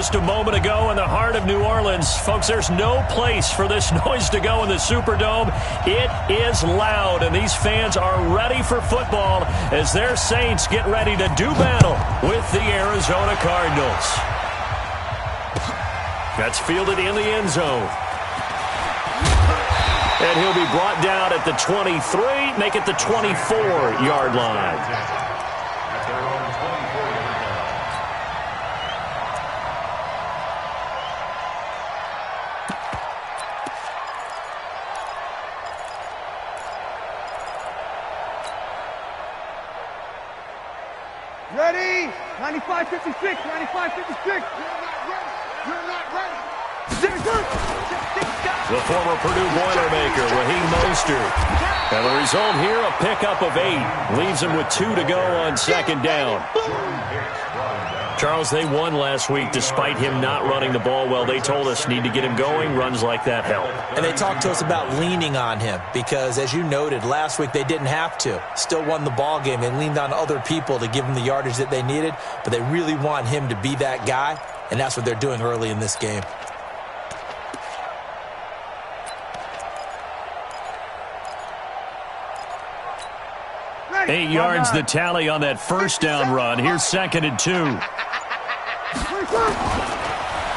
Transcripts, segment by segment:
Just a moment ago in the heart of New Orleans. Folks, there's no place for this noise to go in the Superdome. It is loud, and these fans are ready for football as their Saints get ready to do battle with the Arizona Cardinals. That's fielded in the end zone. And he'll be brought down at the 23, make it the 24-yard line. Ready? 95-56, 95-56. You're not ready. The former Purdue Boilermaker, Raheem Mostert. And the result here, a pickup of 8. Leaves him with 2 to go on second down. Charles, they won last week despite him not running the ball well. They told us need to get him going. Runs like that help. And they talked to us about leaning on him because, as you noted, last week they didn't have to. Still won the ball game. They leaned on other people to give them the yardage that they needed, but they really want him to be that guy, and that's what they're doing early in this game. Eight yards the tally on that first down run. Here's 2nd and 2.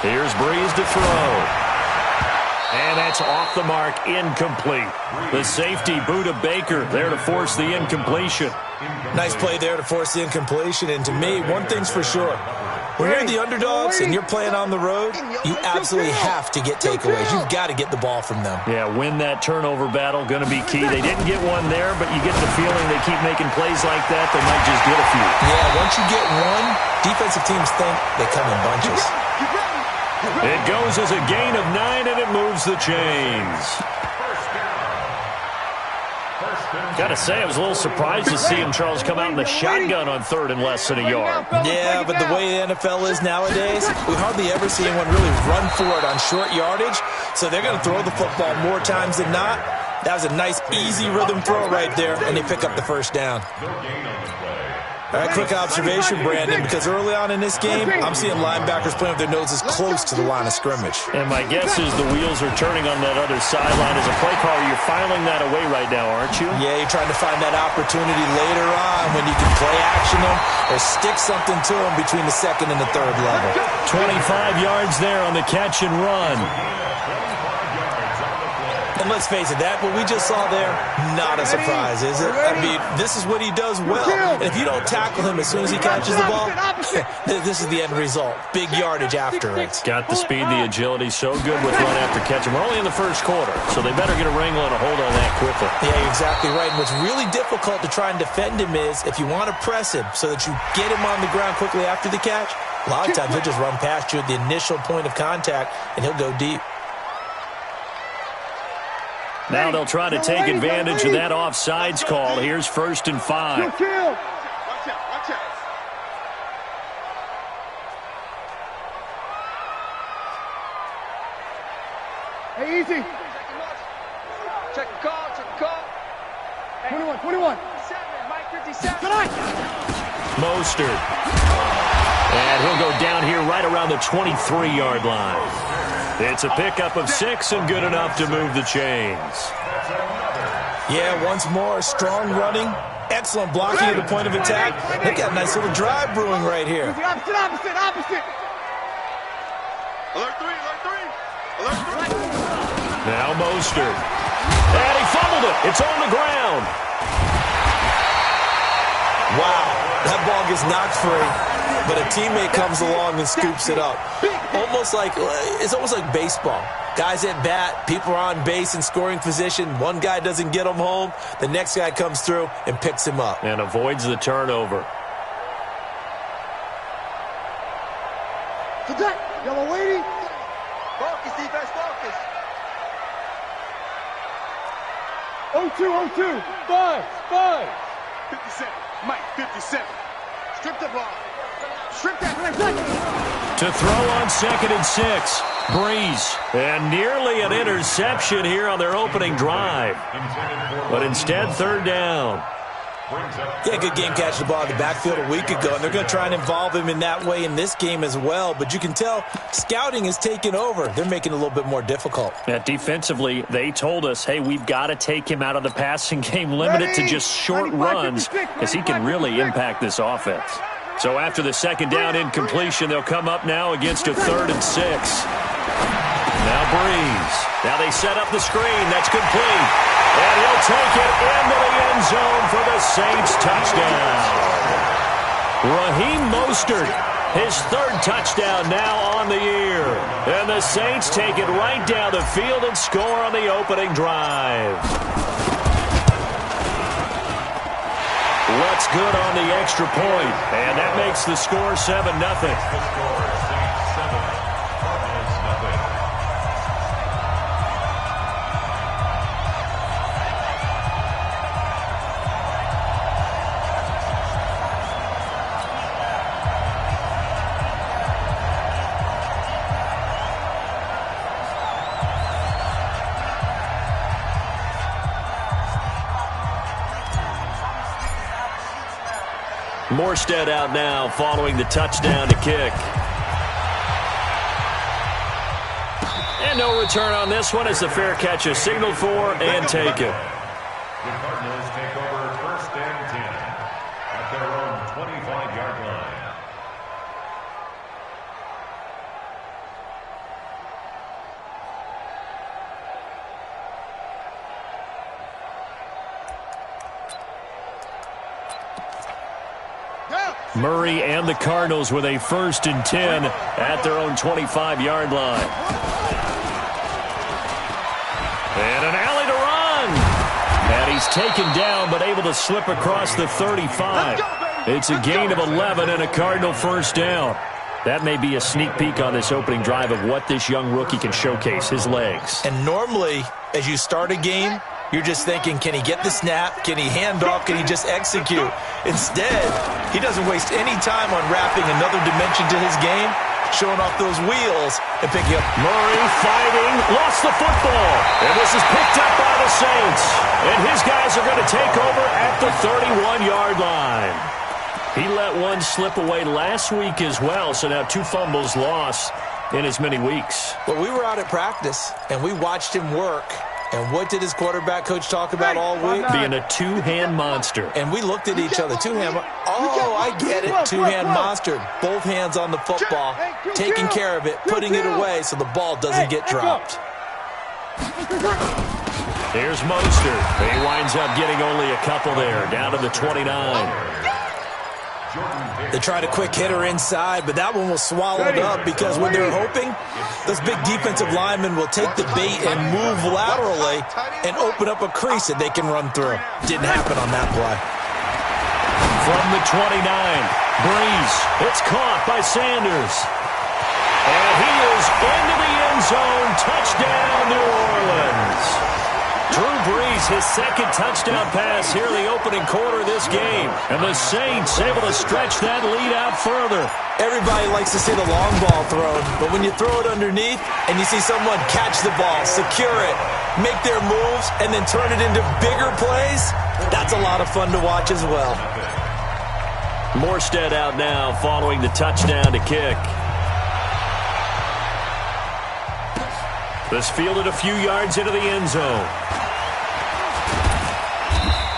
Here's Breeze to throw. And that's off the mark, incomplete. The safety, Buda Baker, there to force the incompletion. Nice play there to force the incompletion. And to me, one thing's for sure. When you're the underdogs and you're playing on the road, you absolutely have to get takeaways. You've got to get the ball from them. Yeah, win that turnover battle, going to be key. They didn't get one there, but you get the feeling they keep making plays like that, they might just get a few. Yeah, once you get one, defensive teams think they come in bunches. It goes as a gain of 9, and it moves the chains. Got to say, I was a little surprised to see him, Charles, come out in the shotgun on 3rd and less than a yard. Yeah, but the way the NFL is nowadays, we hardly ever see anyone really run for it on short yardage, so they're going to throw the football more times than not. That was a nice, easy rhythm throw right there, and they pick up the first down. All right, quick observation, Brandon, because early on in this game, I'm seeing linebackers playing with their noses close to the line of scrimmage. And my guess is the wheels are turning on that other sideline. As a play caller, you're filing that away right now, aren't you? Yeah, you're trying to find that opportunity later on when you can play action them or stick something to them between the 2nd and the 3rd level. 25 yards there on the catch and run. And let's face it, that what we just saw there, not a surprise, is it? I mean, this is what he does well. And if you don't tackle him as soon as he catches the ball, this is the end result. Big yardage after it. Got the speed, the agility, so good with run after catch. And we're only in the first quarter, so they better get a wrangle and a hold on that quickly. Yeah, you're exactly right. And what's really difficult to try and defend him is if you want to press him so that you get him on the ground quickly after the catch, a lot of times he'll just run past you at the initial point of contact, and he'll go deep. Now they'll try to take advantage of that offsides call. Here's 1st and 5. Watch out, watch out. Hey, easy. Check the call. 21. 57. Mostert. And he'll go down here right around the 23-yard line. It's a pickup of 6 and good enough to move the chains. Yeah, once more, strong running, excellent blocking at the point of attack. Look at a nice little drive brewing right here. Opposite. Alert 3. Now Mostert. And he fumbled it. It's on the ground. Wow, that ball gets knocked free, but a teammate comes along and scoops it up. It's almost like baseball. Guys at bat, people are on base in scoring position. One guy doesn't get him home. The next guy comes through and picks him up. And avoids the turnover. Yellow lady. Focus, defense, focus. 0-2. 5. 57. Mike, 57. Strip the ball. Strip that. To throw on 2nd and 6. Breeze. And nearly an interception here on their opening drive. But instead, 3rd down. Yeah, good game catching the ball in the backfield a week ago, and they're going to try and involve him in that way in this game as well. But you can tell scouting is taking over. They're making it a little bit more difficult. Yeah, defensively, they told us, hey, we've got to take him out of the passing game, limit it to just short runs, because he can really impact this offense. So after the second down incompletion, they'll come up now against a 3rd and 6. Now Breeze. Now they set up the screen. That's complete. And he'll take it into the end zone for the Saints touchdown. Raheem Mostert, his 3rd touchdown now on the year. And the Saints take it right down the field and score on the opening drive. What's good on the extra point, and that makes the score 7-0. Morstead out now following the touchdown to kick. And no return on this one as the fair catch is signaled for and taken. The Cardinals take over 1st and 10 at their own 25-yard line. Murray and the Cardinals with a 1st and 10 at their own 25-yard line. And an alley to run. And he's taken down but able to slip across the 35. It's a gain of 11 and a Cardinal 1st down. That may be a sneak peek on this opening drive of what this young rookie can showcase, his legs. And normally, as you start a game, you're just thinking, can he get the snap? Can he hand off? Can he just execute? Instead, he doesn't waste any time on wrapping another dimension to his game, showing off those wheels and picking up. Murray fighting, lost the football. And this is picked up by the Saints. And his guys are going to take over at the 31-yard line. He let one slip away last week as well, so now 2 fumbles lost in as many weeks. Well, we were out at practice, and we watched him work. And what did his quarterback coach talk about all week? Being a 2-hand monster. And we looked at each other. 2-hand. Oh, I get it. 2-hand monster. Both hands on the football, taking care of it, putting it away so the ball doesn't get dropped. Here's Mostert. He winds up getting only a couple there, down to the 29. They tried a quick hitter inside, but that one was swallowed up because when they're hoping, those big defensive linemen will take the bait and move laterally and open up a crease that they can run through. Didn't happen on that play. From the 29, Breeze. It's caught by Sanders. And he is into the end zone. Touchdown, New Orleans. Drew Brees, his 2nd touchdown pass here in the opening quarter of this game. And the Saints able to stretch that lead out further. Everybody likes to see the long ball thrown, but when you throw it underneath and you see someone catch the ball, secure it, make their moves, and then turn it into bigger plays, that's a lot of fun to watch as well. Morstead out now following the touchdown to kick. This fielded a few yards into the end zone.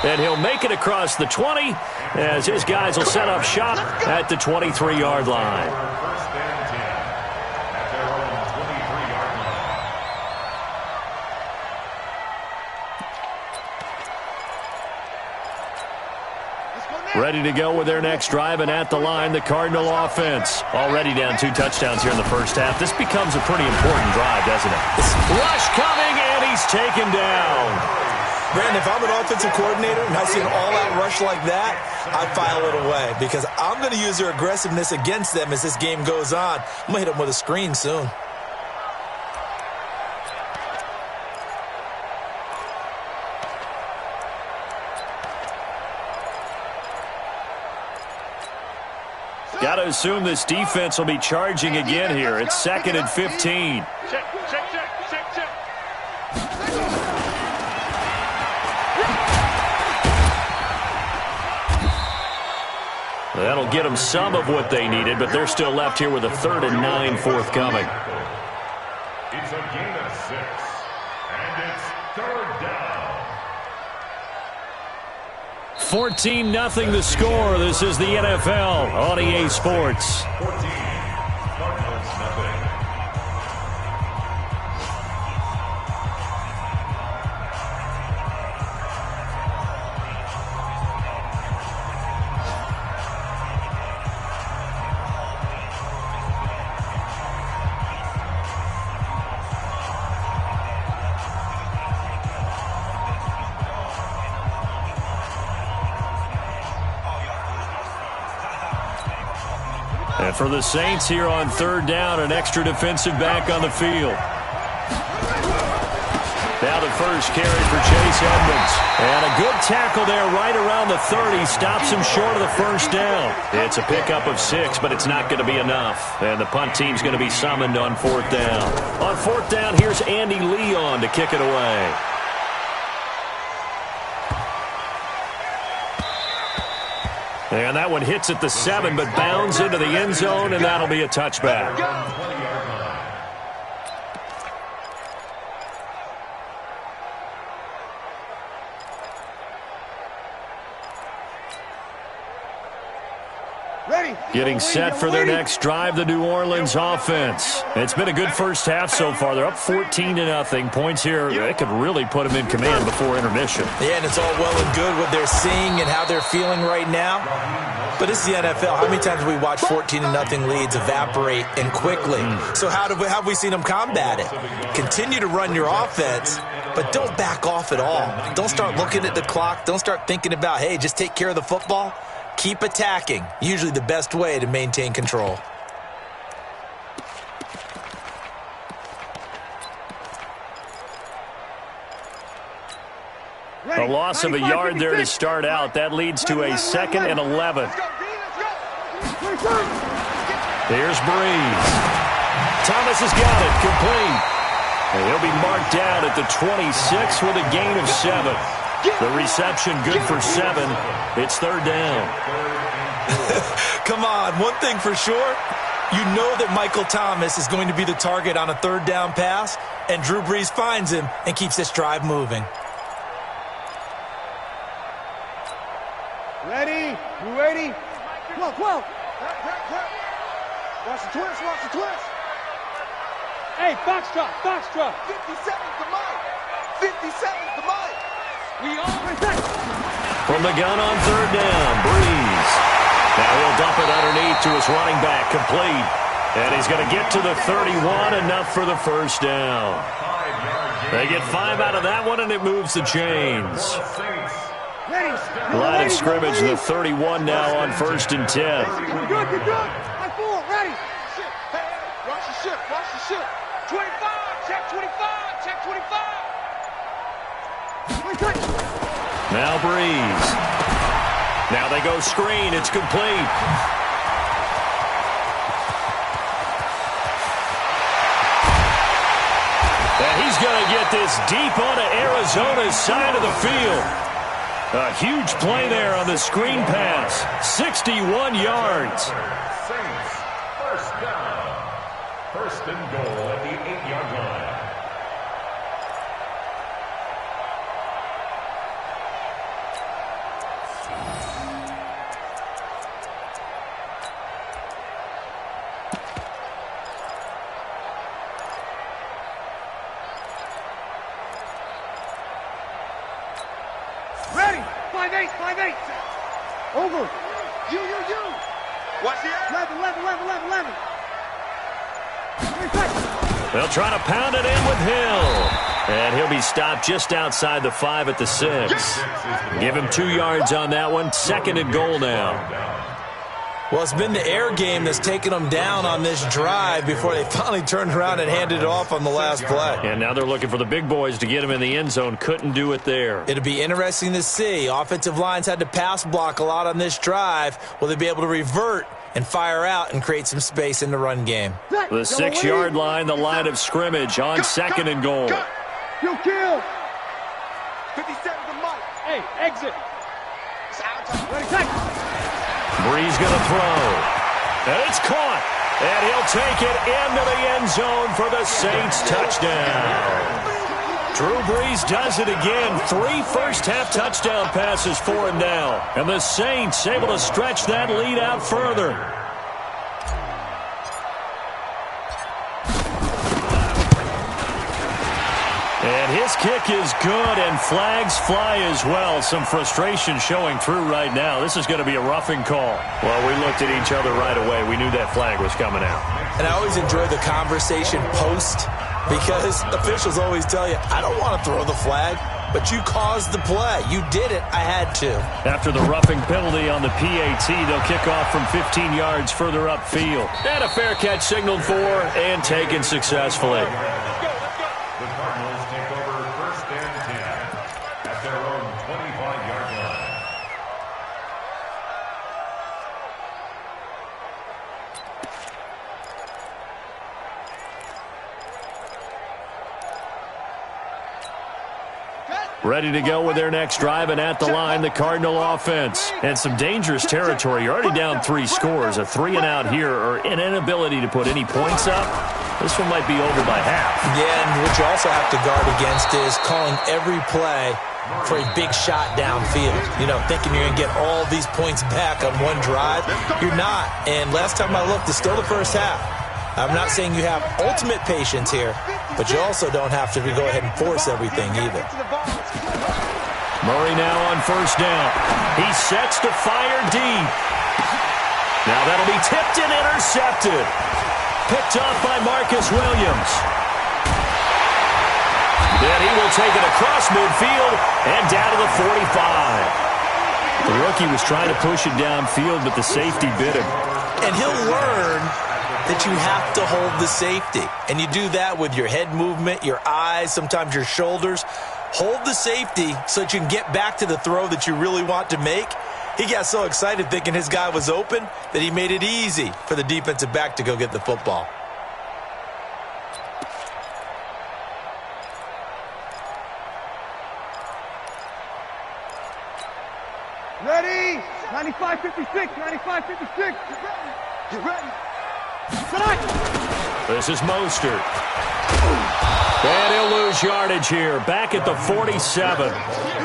And he'll make it across the 20 as his guys will set up shop at the 23-yard line. 1st and 10 at their own 23-yard line. Ready to go with their next drive, and at the line, the Cardinal offense. Already down 2 touchdowns here in the first half. This becomes a pretty important drive, doesn't it? Rush coming, and he's taken down. Brandon, if I'm an offensive coordinator and I see an all-out rush like that, I file it away because I'm going to use their aggressiveness against them as this game goes on. I'm going to hit them with a screen soon. Got to assume this defense will be charging again here. It's 2nd and 15. Check. That'll get them some of what they needed, but they're still left here with a 3rd and 9 forthcoming. It's a gain of 6, and it's 3rd down. 14-0 the score. This is the NFL on EA Sports. 14, Cardinals nothing. And for the Saints here on 3rd down, an extra defensive back on the field. Now the first carry for Chase Edmonds. And a good tackle there right around the 30. Stops him short of the first down. It's a pickup of 6, but it's not going to be enough. And the punt team's going to be summoned on 4th down. On 4th down, here's Andy Leon to kick it away. And that one hits at the 7, but bounds into the end zone, and that'll be a touchback. Getting set for their next drive, the New Orleans offense. It's been a good first half so far. They're up 14-0. Points here, it could really put them in command before intermission. Yeah, and it's all well and good what they're seeing and how they're feeling right now. But this is the NFL. How many times have we watched 14-0 leads evaporate and quickly? So how have we seen them combat it? Continue to run your offense, but don't back off at all. Don't start looking at the clock. Don't start thinking about, hey, just take care of the football. Keep attacking. Usually the best way to maintain control. A loss of a yard there to start out. That leads to a 2nd and 11. Here's Breeze. Thomas has got it. Complete. And he'll be marked down at the 26 with a gain of 7. The reception good for 7. It's 3rd down. Come on, one thing for sure. You know that Michael Thomas is going to be the target on a 3rd down pass, and Drew Brees finds him and keeps this drive moving. Ready? You ready? 12, 12. Watch the twist, watch the twist. Hey, foxtrot, foxtrot. 57's the Mike. 57's the Mike. From the gun on 3rd down, Breeze. Now he'll dump it underneath to his running back, complete. And he's going to get to the 31, enough for the first down. They get 5 out of that one, and it moves the chains. Line of scrimmage, the 31 now on 1st and 10. You're good, you're good. High 4, ready. Hey, watch the ship, watch the ship. 25, check 25, check 25. Now Breeze. Now they go screen. It's complete. And he's going to get this deep onto Arizona's side of the field. A huge play there on the screen pass. 61 yards. Saints, 1st down. 1st and goal at the 8-yard line. Ready. 5-8, 5-8. Over. You. Watch the air. 11. They'll try to pound it in with Hill. And he'll be stopped just outside the 5 at the 6. Give him 2 yards on that one. 2nd and goal now. Well, it's been the air game that's taken them down on this drive before they finally turned around and handed it off on the last play. And now they're looking for the big boys to get him in the end zone. Couldn't do it there. It'll be interesting to see. Offensive lines had to pass block a lot on this drive. Will they be able to revert and fire out and create some space in the run game? The 6-yard line, the line of scrimmage on 2nd and goal. You kill. 57's the Mike. Hey, exit. It's our time. Ready, take. Brees going to throw. And it's caught. And he'll take it into the end zone for the Saints touchdown. Drew Brees does it again. 3 first-half touchdown passes for him now. And the Saints able to stretch that lead out further. And his kick is good, and flags fly as well. Some frustration showing through right now. This is going to be a roughing call. Well, we looked at each other right away. We knew that flag was coming out. And I always enjoy the conversation post, because officials always tell you, I don't want to throw the flag, but you caused the play. You did it. I had to. After the roughing penalty on the PAT, they'll kick off from 15 yards further upfield. And a fair catch signaled for and taken successfully. The Cardinals take over first and 10 at their own 25-yard line. Ready to go with their next drive, and at the line, the Cardinal offense. And some dangerous territory. You're already down 3 scores. A 3-and-out here, or an inability to put any points up. This one might be over by half. Yeah, and what you also have to guard against is calling every play for a big shot downfield. You know, thinking you're going to get all these points back on one drive. You're not. And last time I looked, it's still the first half. I'm not saying you have ultimate patience here, but you also don't have to go ahead and force everything either. Murray now on first down. He sets to fire deep. Now that'll be tipped and intercepted. Picked off by Marcus Williams. Then he will take it across midfield and down to the 45. The rookie was trying to push it downfield, but the safety bit him. And he'll learn that you have to hold the safety. And you do that with your head movement, your eyes, sometimes your shoulders. Hold the safety so that you can get back to the throw that you really want to make. He got so excited thinking his guy was open that he made it easy for the defensive back to go get the football. Ready? 95-56, 95-56. Get ready. This is Mostert. And he'll lose yardage here. Back at the 47.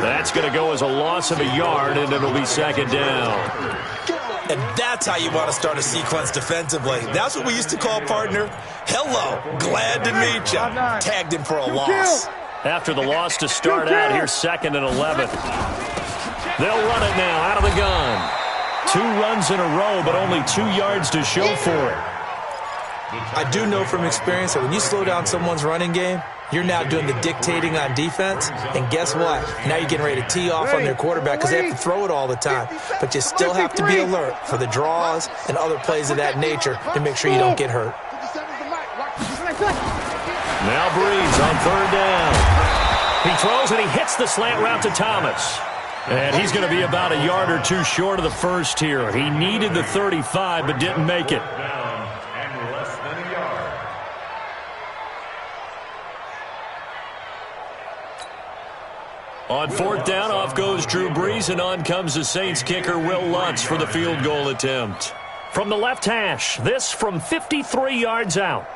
That's going to go as a loss of a yard, and it'll be second down. And that's how you want to start a sequence defensively. That's what we used to call, partner, hello, glad to meet you. Tagged him for a loss. After the loss to start out, here's second and 11. They'll run it now out of the gun. 2 runs in a row, but only 2 yards to show for it. I do know from experience that when you slow down someone's running game, you're now doing the dictating on defense. And guess what? Now you're getting ready to tee off on their quarterback because they have to throw it all the time. But you still have to be alert for the draws and other plays of that nature to make sure you don't get hurt. Now Brees on third down. He throws and he hits the slant route to Thomas. And he's going to be about a yard or 2 short of the first here. He needed the 35 but didn't make it. On fourth down, off goes Drew Brees, and on comes the Saints kicker Will Lutz for the field goal attempt. From the left hash, this from 53 yards out.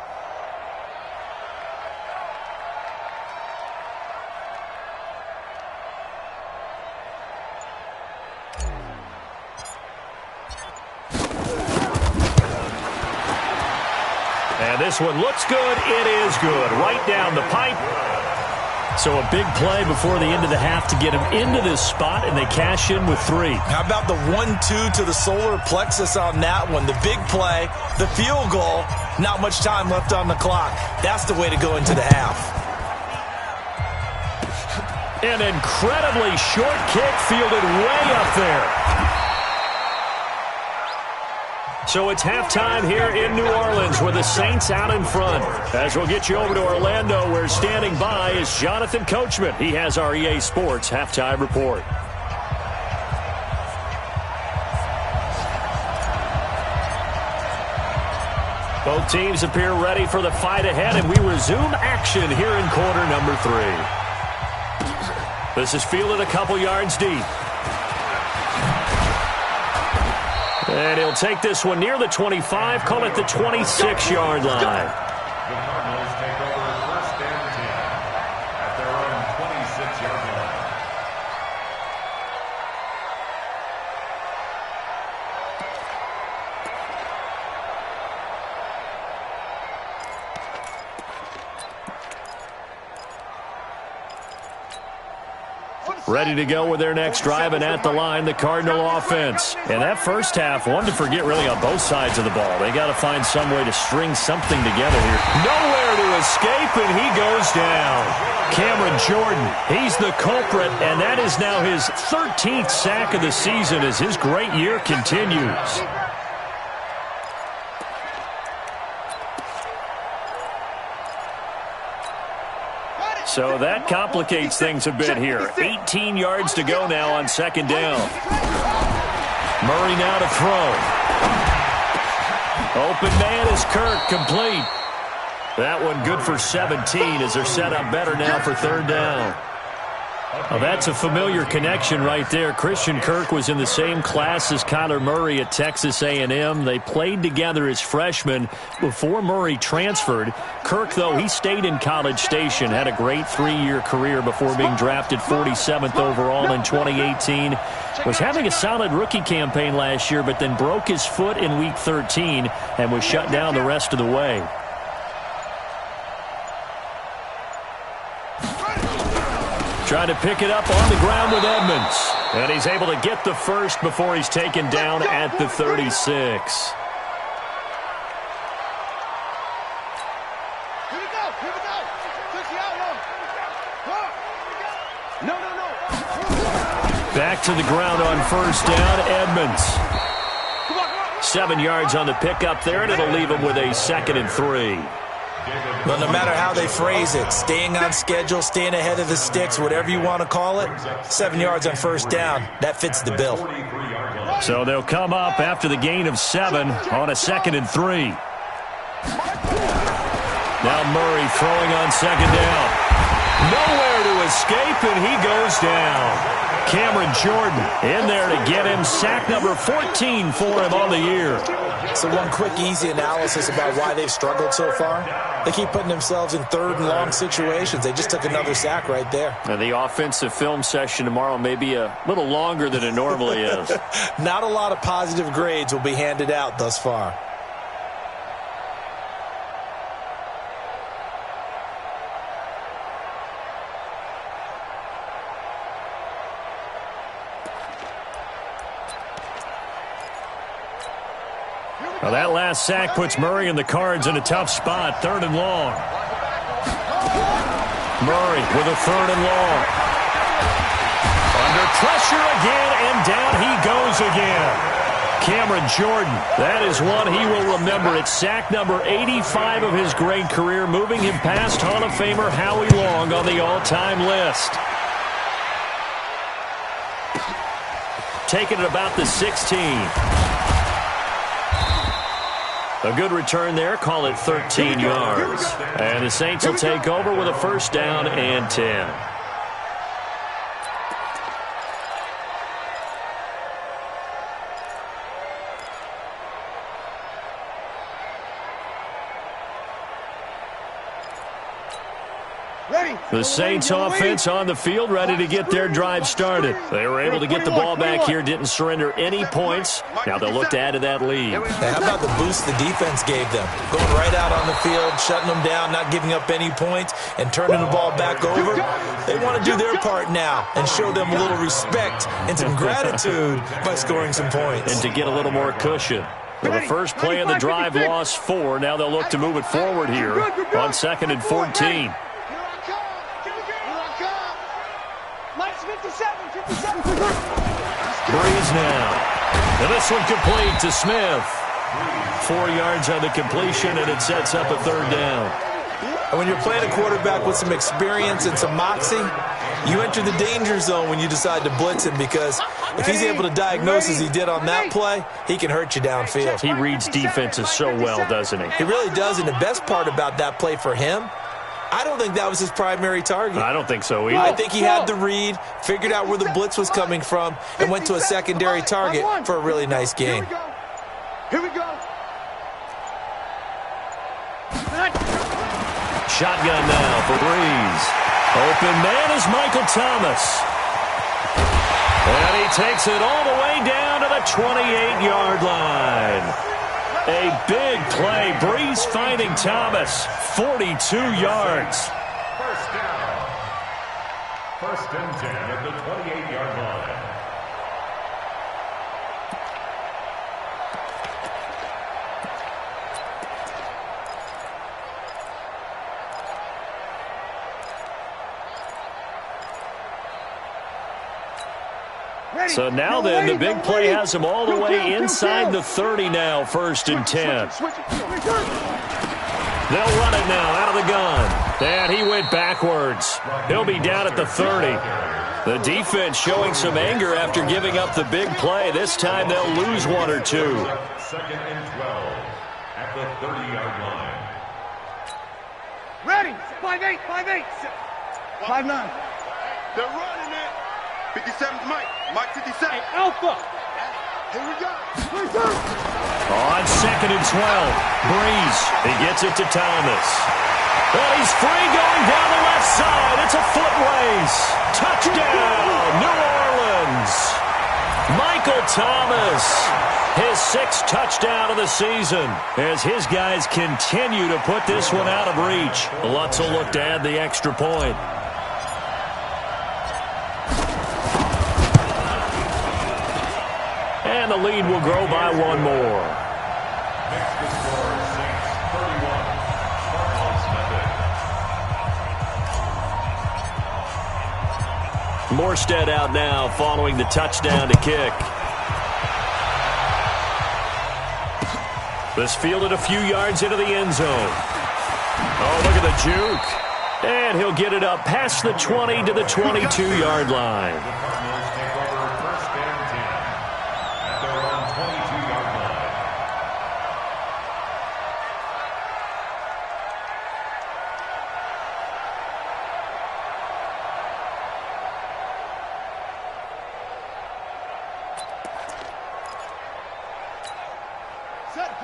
And this one looks good. It is good. Right down the pipe. So a big play before the end of the half to get him into this spot, and they cash in with 3. How about the 1-2 to the solar plexus on that one? The big play, the field goal, not much time left on the clock. That's the way to go into the half. An incredibly short kick fielded way up there. So it's halftime here in New Orleans with the Saints out in front. As we'll get you over to Orlando, where standing by is Jonathan Coachman. He has our EA Sports halftime report. Both teams appear ready for the fight ahead, and we resume action here in quarter number 3. This is fielded a couple yards deep. And he'll take this one near the 25, call it the 26-yard line. The Cardinals take over first and 10 at their own 26-yard line. Ready to go with their next drive, and at the line, the Cardinal offense. And that first half, one to forget really on both sides of the ball. They got to find some way to string something together here. Nowhere to escape, and he goes down. Cameron Jordan, he's the culprit, and that is now his 13th sack of the season as his great year continues. So that complicates things a bit here. 18 yards to go now on second down. Murray now to throw. Open man is Kirk, complete. That one good for 17 as they're set up better now for third down. Well, that's a familiar connection right there. Christian Kirk was in the same class as Kyler Murray at Texas A&M. They played together as freshmen before Murray transferred. Kirk, though, he stayed in College Station, had a great 3-year career before being drafted 47th overall in 2018. Was having a solid rookie campaign last year, but then broke his foot in Week 13 and was shut down the rest of the way. Trying to pick it up on the ground with Edmonds. And he's able to get the first before he's taken down at the 36. Here we go. No. Back to the ground on first down, Edmonds. 7 yards on the pickup there, and it'll leave him with a 2nd and 3. But no matter how they phrase it, staying on schedule, staying ahead of the sticks, whatever you want to call it, 7 yards on first down, that fits the bill. So they'll come up after the gain of 7 on a 2nd and 3. Now Murray throwing on second down. Nowhere to escape, and he goes down. Cameron Jordan in there to get him sack number 14 for him on the year. So one quick, easy analysis about why they've struggled so far. They keep putting themselves in third and long situations. They just took another sack right there. And the offensive film session tomorrow may be a little longer than it normally is. Not a lot of positive grades will be handed out thus far. Well, that last sack puts Murray and the Cards in a tough spot, 3rd and long. Murray with a 3rd and long. Under pressure again, and down he goes again. Cameron Jordan, that is one he will remember. It's sack number 85 of his great career, moving him past Hall of Famer Howie Long on the all-time list. Taking it about the 16. A good return there, call it 13 yards. And the Saints will take over with a first down and 10. The Saints offense on the field, ready to get their drive started. They were able to get the ball back here, didn't surrender any points. Now they'll look to add to that lead. Hey, how about the boost the defense gave them? Going right out on the field, shutting them down, not giving up any points, and turning the ball back over. They want to do their part now and show them a little respect and some gratitude by scoring some points. And to get a little more cushion. Well, the first play of the drive lost 4. Now they'll look to move it forward here on 2nd and 14. Breeze now. And this one complete to Smith. 4 yards on the completion, and it sets up a 3rd down. And when you're playing a quarterback with some experience and some moxie, you enter the danger zone when you decide to blitz him, because if he's able to diagnose as he did on that play, he can hurt you downfield. He reads defenses so well, doesn't he? He really does, and the best part about that play for him, I don't think that was his primary target. I don't think so either. I think he had the read, figured out where the blitz was coming from, and went to a secondary target for a really nice gain. Here we go. Shotgun now for Breeze. Open man is Michael Thomas. And he takes it all the way down to the 28-yard line. A big play. Breeze finding Thomas. 42 yards. First down. First and 10 at the 28-yard line. So now then, the big play has him all the way inside the 30 now, first and 10. They'll run it now out of the gun. And he went backwards. He'll be down at the 30. The defense showing some anger after giving up the big play. This time they'll lose one or two. Second and 12 at the 30-yard line. Ready. 5-8, 5-8. 5-9. They're running it. 57's Mike. Mike 57. Hey, Alpha. Here we go. On second and 12, Breeze. He gets it to Thomas. Well, he's free going down the left side. It's a foot race. Touchdown, New Orleans. Michael Thomas, his 6th touchdown of the season, as his guys continue to put this one out of reach. Lutz will look to add the extra point. And the lead will grow by one more. Next to score, Saints 31. Cardinals nothing. Morstead out now following the touchdown to kick. This fielded a few yards into the end zone. Oh, look at the juke. And he'll get it up past the 20 to the 22-yard line. The Cardinals take over first and 10 at their own 22-yard line.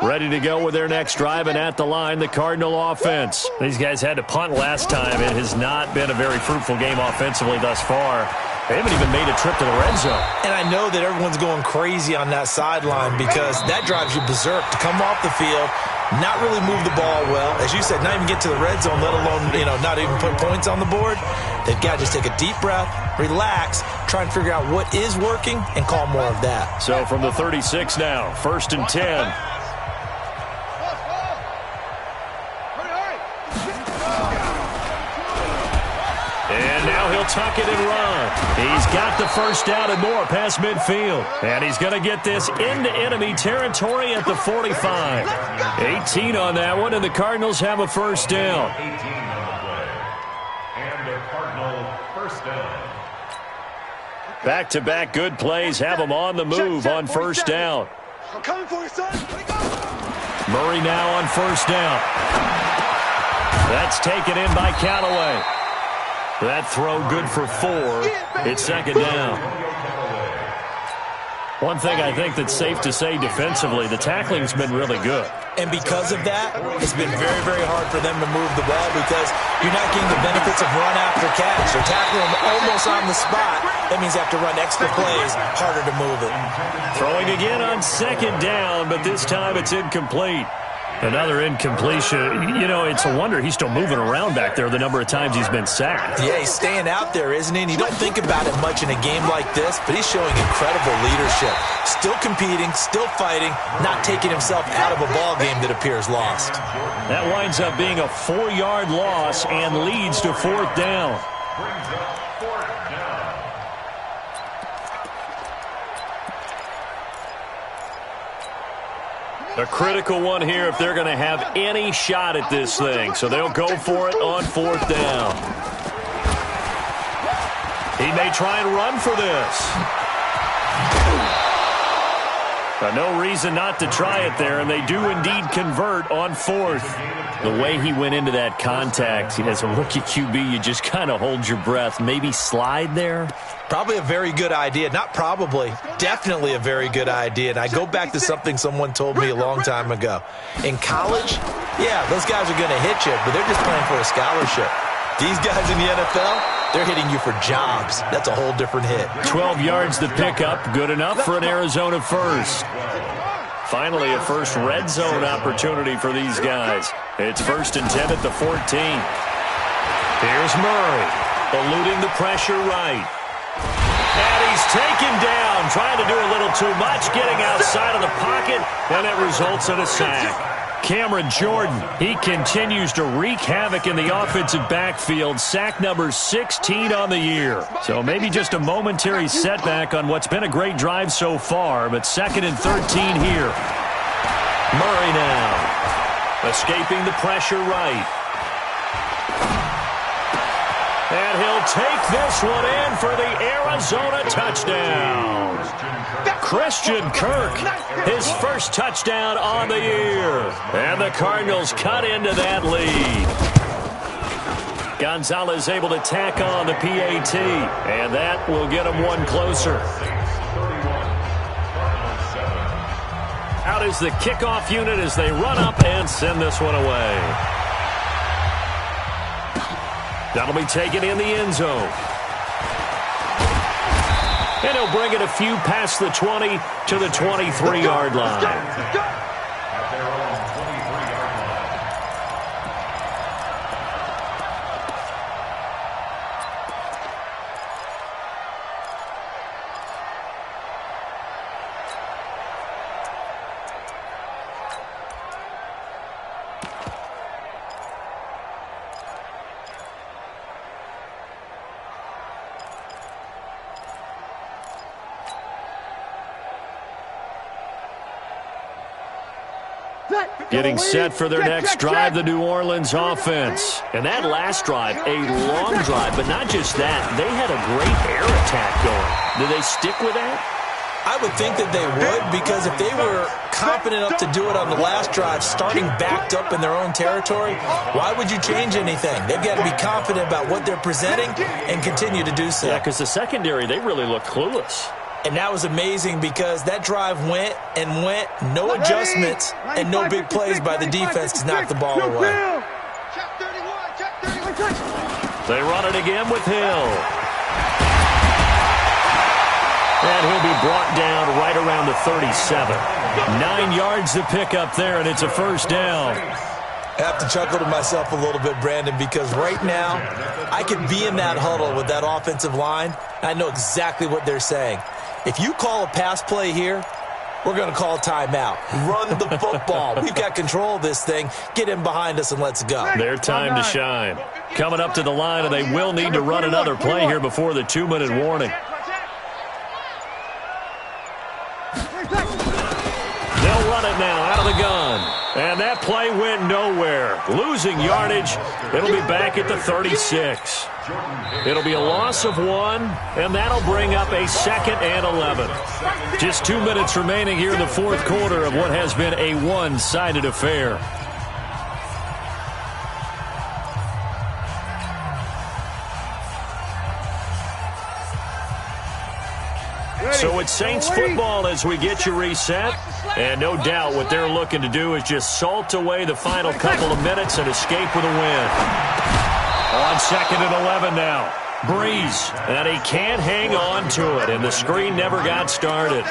Ready to go with their next drive, and at the line, the Cardinal offense. These guys had to punt last time. It has not been a very fruitful game offensively thus far. They haven't even made a trip to the red zone. And I know that everyone's going crazy on that sideline because that drives you berserk to come off the field, not really move the ball well. As you said, not even get to the red zone, let alone, not even put points on the board. They've got to just take a deep breath, relax, try and figure out what is working, and call more of that. So from the 36 now, first and 10. And now he'll tuck it and run. He's got the first down and more past midfield. And he's going to get this into enemy territory at the 45. 18 on that one, and the Cardinals have a first down. 18 on the play. And a Cardinal first down. Back-to-back good plays have him on the move on first down. I'm coming for you, son. Murray now on first down. That's taken in by Callaway. That throw good for 4. It's second down. One thing I think that's safe to say defensively, the tackling's been really good. And because of that, it's been very, very hard for them to move the ball because you're not getting the benefits of run after catch. They're tackling them almost on the spot. That means you have to run extra plays, harder to move it. Throwing again on second down, but this time it's incomplete. Another incompletion. It's a wonder he's still moving around back there the number of times he's been sacked. Yeah, he's staying out there, isn't he? And you don't think about it much in a game like this, but he's showing incredible leadership. Still competing, still fighting, not taking himself out of a ball game that appears lost. That winds up being a 4-yard loss and leads to fourth down. Brings up fourth down. A critical one here if they're going to have any shot at this thing. So they'll go for it on fourth down. He may try and run for this. No reason not to try it there, and they do indeed convert on fourth. The way he went into that contact as a rookie QB, you just kind of hold your breath. Maybe slide there? Probably a very good idea. Not probably. Definitely a very good idea. And I go back to something someone told me a long time ago. In college, yeah, those guys are going to hit you, but they're just playing for a scholarship. These guys in the NFL, they're hitting you for jobs. That's a whole different hit. 12 yards to pick up. Good enough for an Arizona first. Finally, a first red zone opportunity for these guys. It's 1st and 10 at the 14. Here's Murray, eluding the pressure right. And he's taken down, trying to do a little too much, getting outside of the pocket, and it results in a sack. Cameron Jordan, he continues to wreak havoc in the offensive backfield. Sack number 16 on the year. So maybe just a momentary setback on what's been a great drive so far, but 2nd and 13 here. Murray now, escaping the pressure right. And he'll take this one in for the Arizona touchdown. Christian Kirk, his first touchdown on the year. And the Cardinals cut into that lead. Gonzalez able to tack on the PAT, and that will get him one closer. Out is the kickoff unit as they run up and send this one away. That'll be taken in the end zone. And he'll bring it a few past the 20 to the 23-yard line. Getting set for their next drive, the New Orleans offense. And that last drive, a long drive, but not just that. They had a great air attack going. Do they stick with that? I would think that they would, because if they were confident enough to do it on the last drive, starting backed up in their own territory, why would you change anything? They've got to be confident about what they're presenting and continue to do so. Yeah, because the secondary, they really look clueless. And that was amazing because that drive went and went, no adjustments and no big plays by the defense to knock the ball away. They run it again with Hill. And he'll be brought down right around the 37. 9 yards to pick up there, and it's a first down. I have to chuckle to myself a little bit, Brandon, because right now I could be in that huddle with that offensive line. I know exactly what they're saying. If you call a pass play here, we're going to call a timeout. Run the football. We've got control of this thing. Get in behind us and let's go. Their time to shine. Coming up to the line, and they will need to run another play here before the 2-minute warning. They'll run it now out of the gun. And that play went nowhere. Losing yardage. It'll be back at the 36. It'll be a loss of 1, and that'll bring up a 2nd and 11. Just 2 minutes remaining here in the fourth quarter of what has been a one-sided affair. So it's Saints football as we get you reset. And no doubt what they're looking to do is just salt away the final couple of minutes and escape with a win. On 2nd and 11 now. Breeze, and he can't hang on to it, and the screen never got started.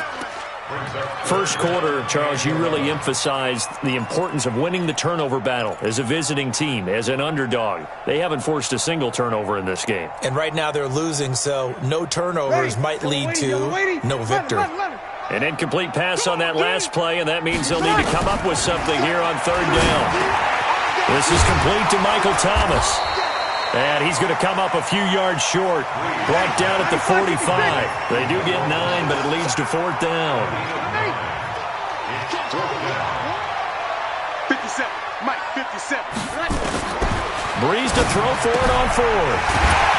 First quarter, Charles, you really emphasized the importance of winning the turnover battle as a visiting team, as an underdog. They haven't forced a single turnover in this game. And right now they're losing, so no turnovers might lead to no victory. An incomplete pass on that last play, and that means they'll need to come up with something here on 3rd down. This is complete to Michael Thomas. And he's going to come up a few yards short. Brought down at the 45. They do get 9, but it leads to 4th down. 57. Mike, 57. Breeze to throw for it on 4th.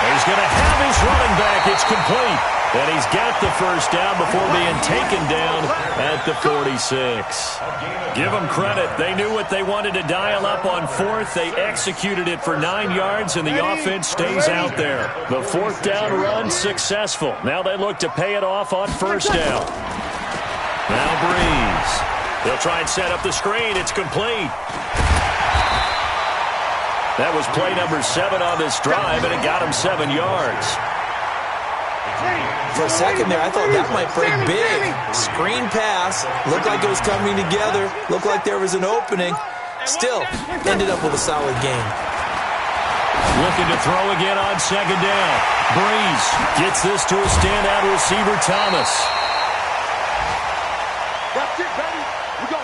He's going to have his running back. It's complete. And he's got the first down before being taken down at the 46. Give them credit. They knew what they wanted to dial up on fourth. They executed it for 9 yards, and the offense stays out there. The fourth down run successful. Now they look to pay it off on first down. Now Breeze. They'll try and set up the screen. It's complete. That was play number 7 on this drive, and it got him 7 yards. For a second there, I thought that might break big. Screen pass. Looked like it was coming together. Looked like there was an opening. Still, ended up with a solid game. Looking to throw again on second down. Breeze gets this to a standout receiver, Thomas. That's it, baby. We go.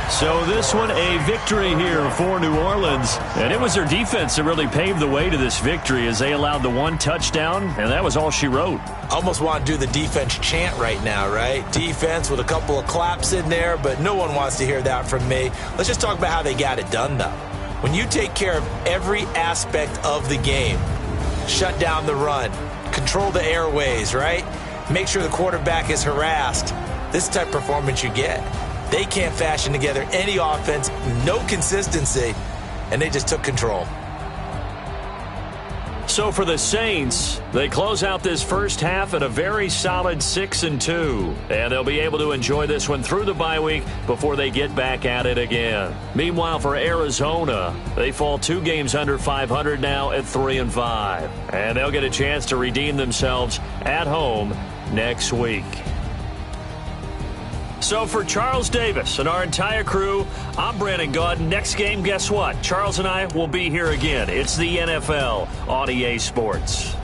So this one, a victory here for New Orleans. And it was their defense that really paved the way to this victory as they allowed the 1 touchdown, and that was all she wrote. Almost want to do the defense chant right now, right? Defense with a couple of claps in there, but no one wants to hear that from me. Let's just talk about how they got it done, though. When you take care of every aspect of the game, shut down the run, control the airways, right? Make sure the quarterback is harassed. This is the type of performance you get. They can't fashion together any offense, no consistency, and they just took control. So for the Saints, they close out this first half at a very solid 6-2. And they'll be able to enjoy this one through the bye week before they get back at it again. Meanwhile, for Arizona, they fall 2 games under 500 now at 3-5. And they'll get a chance to redeem themselves at home next week. So for Charles Davis and our entire crew, I'm Brandon Gaudin. Next game, guess what? Charles and I will be here again. It's the NFL on EA Sports.